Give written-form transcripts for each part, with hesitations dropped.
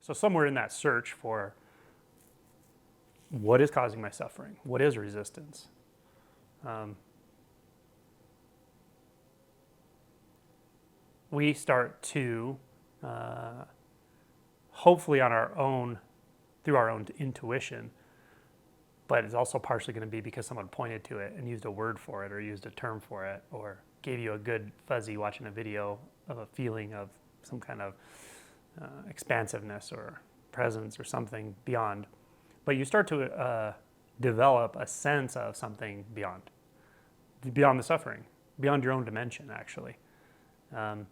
So somewhere in that search for what is causing my suffering, what is resistance, we start to, hopefully on our own, through our own intuition, but it's also partially going to be because someone pointed to it and used a word for it or used a term for it or gave you a good fuzzy watching a video of a feeling of some kind of expansiveness or presence or something beyond. But you start to develop a sense of something beyond the suffering, beyond your own dimension, actually. And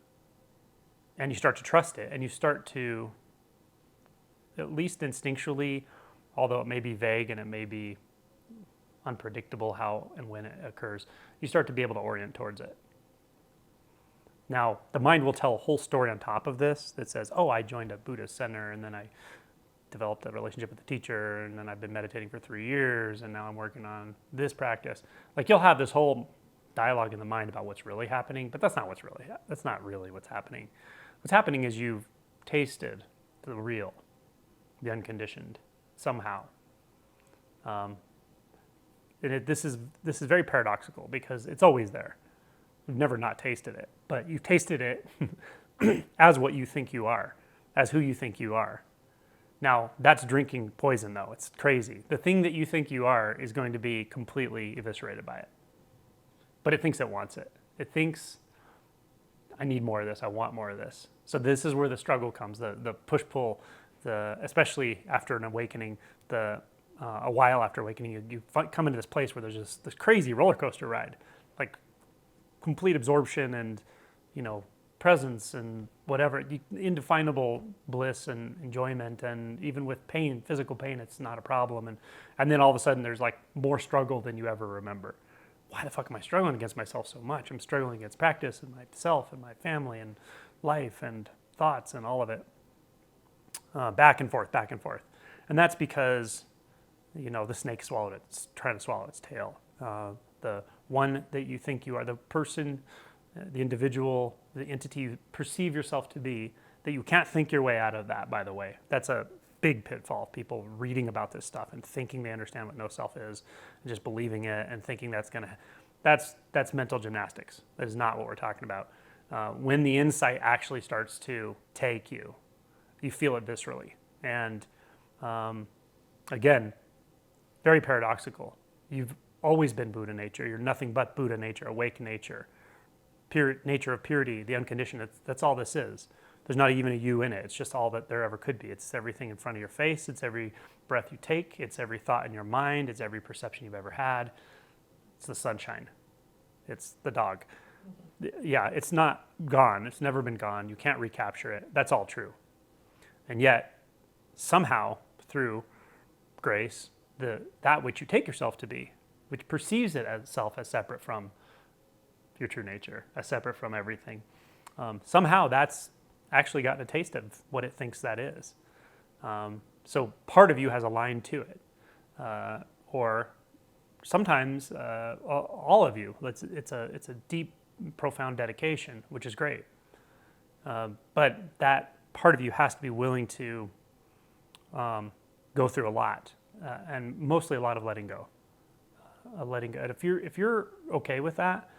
you start to trust it, and you start to, at least instinctually, although it may be vague and it may be unpredictable how and when it occurs, you start to be able to orient towards it. Now, the mind will tell a whole story on top of this that says, oh, I joined a Buddhist center, and then I developed a relationship with the teacher, and then I've been meditating for 3 years, and now I'm working on this practice. Like, you'll have this whole dialogue in the mind about what's really happening, but that's not really what's happening. What's happening is you've tasted the real, the unconditioned, somehow. This is very paradoxical because it's always there. You've never not tasted it, but you've tasted it as what you think you are, as who you think you are. Now, that's drinking poison, though. It's crazy. The thing that you think you are is going to be completely eviscerated by it. But it thinks it wants it. It thinks, I need more of this. I want more of this. So this is where the struggle comes, the push-pull, especially after an awakening, a while after awakening, you come into this place where there's just this crazy roller coaster ride, like complete absorption and, presence and whatever, indefinable bliss and enjoyment, and even with pain, physical pain, it's not a problem. And then all of a sudden there's like more struggle than you ever remember. Why the fuck am I struggling against myself so much? I'm struggling against practice and myself and my family and life and thoughts and all of it. Back and forth. And that's because, the snake swallowed it. It's trying to swallow its tail. The one that you think you are, the person, the individual, the entity you perceive yourself to be, that you can't think your way out of that, by the way. That's a big pitfall. People reading about this stuff and thinking they understand what no self is, and just believing it and thinking that's mental gymnastics. That is not what we're talking about. When the insight actually starts to take you, you feel it viscerally. And again, very paradoxical. You've always been Buddha nature. You're nothing but Buddha nature, awake nature, pure nature of purity, the unconditioned. That's all this is. There's not even a you in it. It's just all that there ever could be. It's everything in front of your face. It's every breath you take. It's every thought in your mind. It's every perception you've ever had. It's the sunshine. It's the dog. Yeah, it's not gone. It's never been gone. You can't recapture it. That's all true. And yet, somehow, through grace, that which you take yourself to be, which perceives it as self as separate from your true nature, as separate from everything, somehow that's actually gotten a taste of what it thinks that is. So part of you has a line to it, or sometimes all of you. It's a deep, profound dedication, which is great. But that part of you has to be willing to go through a lot, and mostly a lot of letting go. Letting go. And if you're okay with that,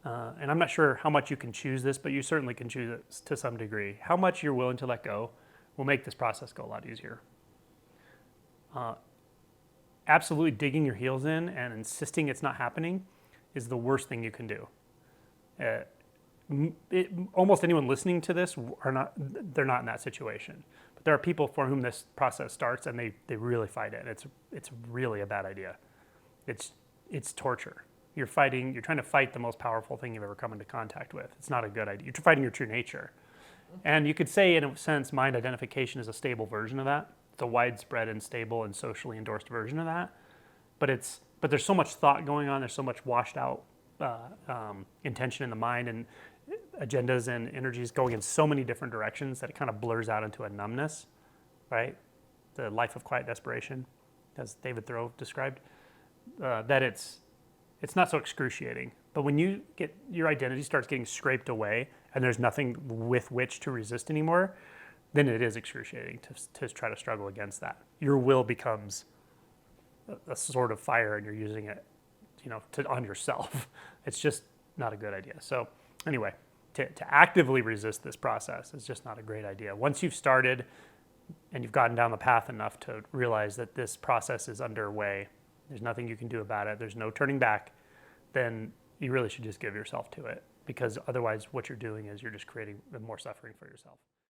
and I'm not sure how much you can choose this, but you certainly can choose it to some degree. How much you're willing to let go will make this process go a lot easier. Absolutely digging your heels in and insisting it's not happening is the worst thing you can do. Almost anyone listening to this they're not in that situation. But there are people for whom this process starts and they really fight it. It's really a bad idea. It's torture. You're trying to fight the most powerful thing you've ever come into contact with. It's not a good idea. You're fighting your true nature. And you could say, in a sense, mind identification is a stable version of that. It's a widespread and stable and socially endorsed version of that. But there's so much thought going on. There's so much washed out intention in the mind and agendas and energies going in so many different directions that it kind of blurs out into a numbness, right? The life of quiet desperation, as David Thoreau described, that it's not so excruciating. But when your identity starts getting scraped away and there's nothing with which to resist anymore, then it is excruciating to try to struggle against that. Your will becomes a sort of fire, and you're using it, on yourself. It's just not a good idea. So anyway, to actively resist this process is just not a great idea. Once you've started and you've gotten down the path enough to realize that this process is underway, there's nothing you can do about it, there's no turning back, then you really should just give yourself to it, because otherwise what you're doing is you're just creating more suffering for yourself.